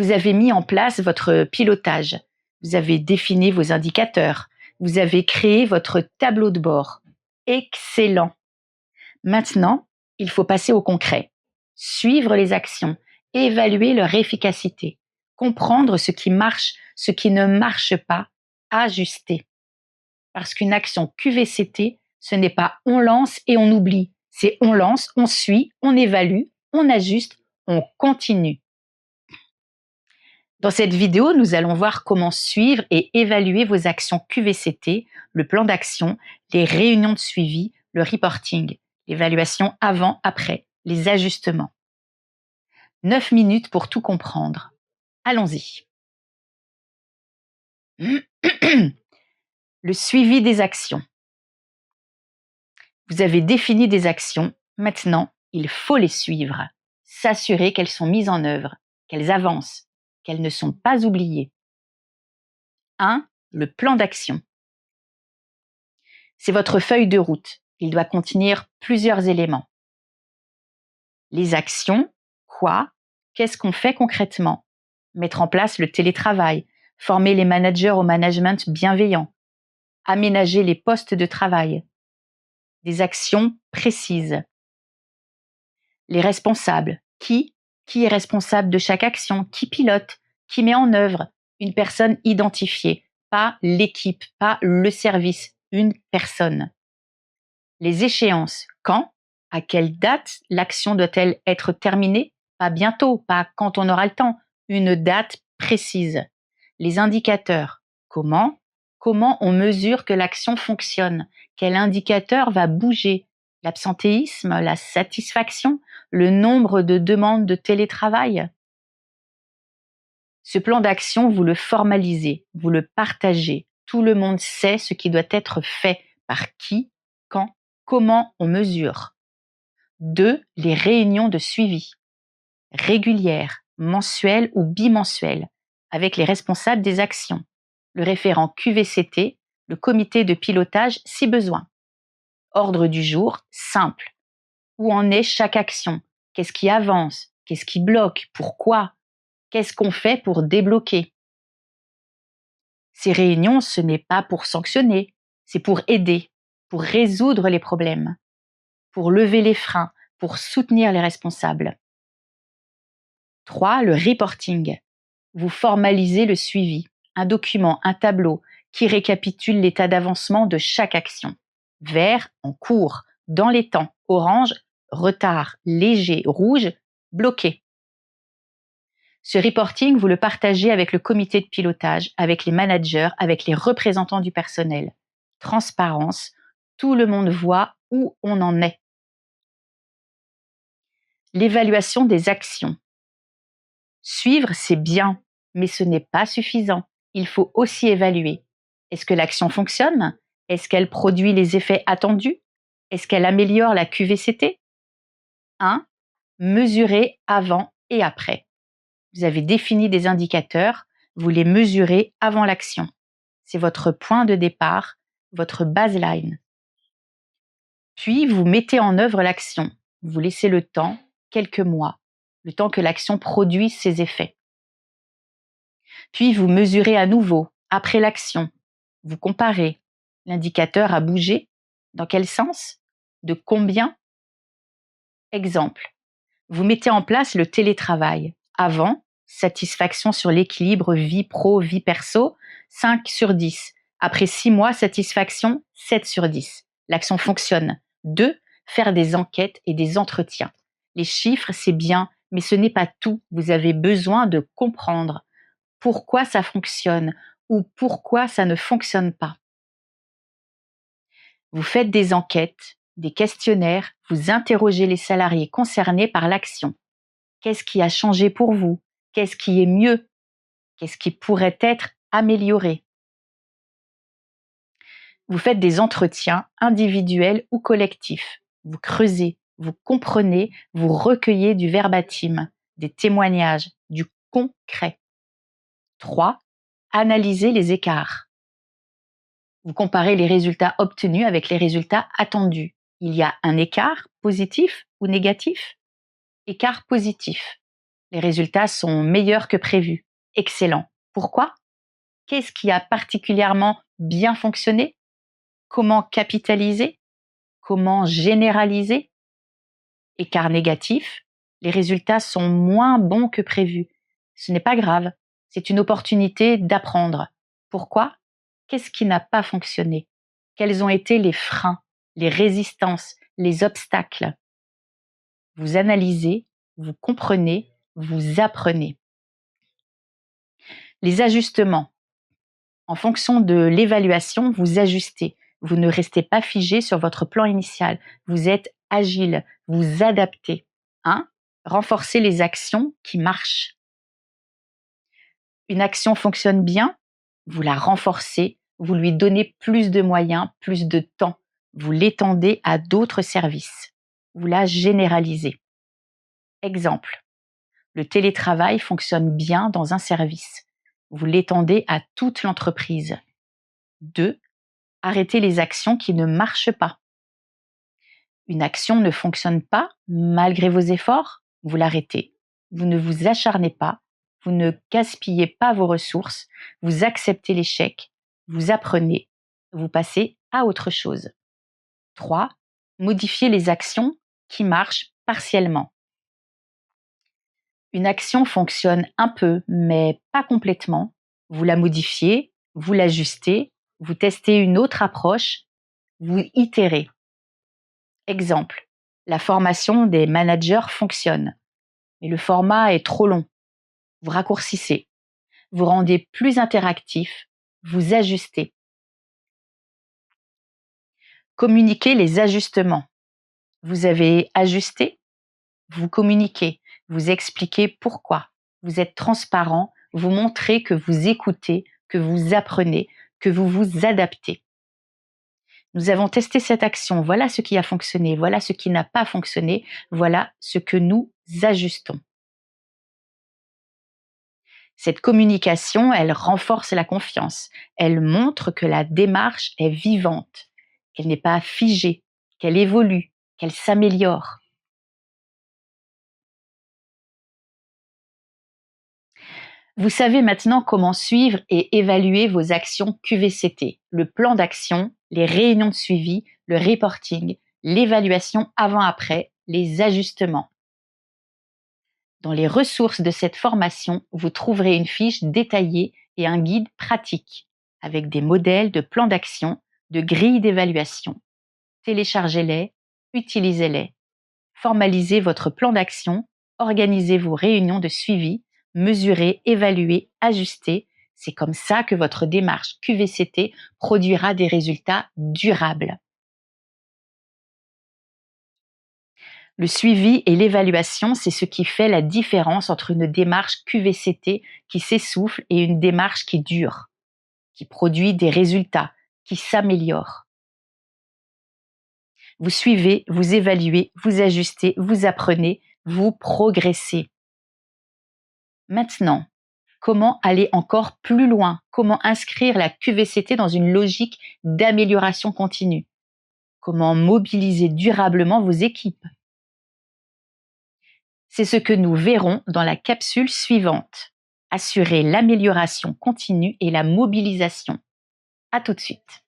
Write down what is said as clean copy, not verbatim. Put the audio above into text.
Vous avez mis en place votre pilotage. Vous avez défini vos indicateurs. Vous avez créé votre tableau de bord. Excellent. Maintenant, il faut passer au concret. Suivre les actions, évaluer leur efficacité, comprendre ce qui marche, ce qui ne marche pas, ajuster. Parce qu'une action QVCT, ce n'est pas on lance et on oublie. C'est on lance, on suit, on évalue, on ajuste, on continue. Dans cette vidéo, nous allons voir comment suivre et évaluer vos actions QVCT, le plan d'action, les réunions de suivi, le reporting, l'évaluation avant-après, les ajustements. 9 minutes pour tout comprendre. Allons-y. Le suivi des actions. Vous avez défini des actions, maintenant, il faut les suivre. S'assurer qu'elles sont mises en œuvre, qu'elles avancent, qu'elles ne sont pas oubliées. 1. Le plan d'action. C'est votre feuille de route. Il doit contenir plusieurs éléments. Les actions, quoi, qu'est-ce qu'on fait concrètement? Mettre en place le télétravail, former les managers au management bienveillant, aménager les postes de travail. Des actions précises. Les responsables, qui est responsable de chaque action, qui pilote, qui met en œuvre, une personne identifiée, pas l'équipe, pas le service, une personne. Les échéances, quand, à quelle date l'action doit-elle être terminée? Pas bientôt, pas quand on aura le temps, une date précise. Les indicateurs, comment on mesure que l'action fonctionne? Quel indicateur va bouger? L'absentéisme, la satisfaction, le nombre de demandes de télétravail? Ce plan d'action, vous le formalisez, vous le partagez. Tout le monde sait ce qui doit être fait, par qui, quand, comment on mesure. 2. Les réunions de suivi. Régulières, mensuelles ou bimensuelles, avec les responsables des actions. Le référent QVCT, le comité de pilotage si besoin. Ordre du jour, simple. Où en est chaque action? Qu'est-ce qui avance? Qu'est-ce qui bloque? Pourquoi? Qu'est-ce qu'on fait pour débloquer? Ces réunions, ce n'est pas pour sanctionner, c'est pour aider, pour résoudre les problèmes, pour lever les freins, pour soutenir les responsables. 3. Le reporting. Vous formalisez le suivi, un document, un tableau qui récapitule l'état d'avancement de chaque action. Vert, en cours, dans les temps, orange, retard, léger, rouge, bloqué. Ce reporting, vous le partagez avec le comité de pilotage, avec les managers, avec les représentants du personnel. Transparence, tout le monde voit où on en est. L'évaluation des actions. Suivre, c'est bien, mais ce n'est pas suffisant. Il faut aussi évaluer. Est-ce que l'action fonctionne? Est-ce qu'elle produit les effets attendus? Est-ce qu'elle améliore la QVCT? 1. Mesurer avant et après. Vous avez défini des indicateurs, vous les mesurez avant l'action. C'est votre point de départ, votre baseline. Puis, vous mettez en œuvre l'action. Vous laissez le temps, quelques mois, le temps que l'action produise ses effets. Puis, vous mesurez à nouveau, après l'action. Vous comparez. L'indicateur a bougé. Dans quel sens? De combien? Exemple. Vous mettez en place le télétravail. Avant, satisfaction sur l'équilibre vie pro, vie perso, 5 sur 10. Après 6 mois, satisfaction, 7 sur 10. L'action fonctionne. 2. Faire des enquêtes et des entretiens. Les chiffres, c'est bien, mais ce n'est pas tout. Vous avez besoin de comprendre pourquoi ça fonctionne ou pourquoi ça ne fonctionne pas. Vous faites des enquêtes, des questionnaires, vous interrogez les salariés concernés par l'action. Qu'est-ce qui a changé pour vous? Qu'est-ce qui est mieux? Qu'est-ce qui pourrait être amélioré? Vous faites des entretiens individuels ou collectifs. Vous creusez, vous comprenez, vous recueillez du verbatim, des témoignages, du concret. 3. Analysez les écarts. Vous comparez les résultats obtenus avec les résultats attendus. Il y a un écart positif ou négatif? Écart positif. Les résultats sont meilleurs que prévu. Excellent. Pourquoi? Qu'est-ce qui a particulièrement bien fonctionné? Comment capitaliser? Comment généraliser? Écart négatif, les résultats sont moins bons que prévu. Ce n'est pas grave, c'est une opportunité d'apprendre. Pourquoi? Qu'est-ce qui n'a pas fonctionné? Quels ont été les freins, les résistances, les obstacles? Vous analysez, vous comprenez, vous apprenez. Les ajustements. En fonction de l'évaluation, vous ajustez. Vous ne restez pas figé sur votre plan initial. Vous êtes agile, vous adaptez. 1. Renforcez les actions qui marchent. Une action fonctionne bien, vous la renforcez, vous lui donnez plus de moyens, plus de temps. Vous l'étendez à d'autres services. Vous la généralisez. Exemple. Le télétravail fonctionne bien dans un service. Vous l'étendez à toute l'entreprise. 2. Arrêtez les actions qui ne marchent pas. Une action ne fonctionne pas malgré vos efforts, vous l'arrêtez. Vous ne vous acharnez pas, vous ne gaspillez pas vos ressources, vous acceptez l'échec, vous apprenez, vous passez à autre chose. 3. Modifiez les actions qui marchent partiellement. Une action fonctionne un peu, mais pas complètement. Vous la modifiez, vous l'ajustez, vous testez une autre approche, vous itérez. Exemple, la formation des managers fonctionne, mais le format est trop long. Vous raccourcissez, vous rendez plus interactif, vous ajustez. Communiquez les ajustements. Vous avez ajusté, vous communiquez, vous expliquez pourquoi. Vous êtes transparent, vous montrez que vous écoutez, que vous apprenez, que vous vous adaptez. Nous avons testé cette action, voilà ce qui a fonctionné, voilà ce qui n'a pas fonctionné, voilà ce que nous ajustons. Cette communication, elle renforce la confiance, elle montre que la démarche est vivante, qu'elle n'est pas figée, qu'elle évolue, qu'elle s'améliore. Vous savez maintenant comment suivre et évaluer vos actions QVCT, le plan d'action, les réunions de suivi, le reporting, l'évaluation avant-après, les ajustements. Dans les ressources de cette formation, vous trouverez une fiche détaillée et un guide pratique avec des modèles de plans d'action, de grilles d'évaluation. Téléchargez-les, utilisez-les. Formalisez votre plan d'action, organisez vos réunions de suivi, mesurez, évaluez, ajustez. C'est comme ça que votre démarche QVCT produira des résultats durables. Le suivi et l'évaluation, c'est ce qui fait la différence entre une démarche QVCT qui s'essouffle et une démarche qui dure, qui produit des résultats, qui s'améliore. Vous suivez, vous évaluez, vous ajustez, vous apprenez, vous progressez. Maintenant, comment aller encore plus loin? Comment inscrire la QVCT dans une logique d'amélioration continue? Comment mobiliser durablement vos équipes? C'est ce que nous verrons dans la capsule suivante. Assurer l'amélioration continue et la mobilisation. À tout de suite.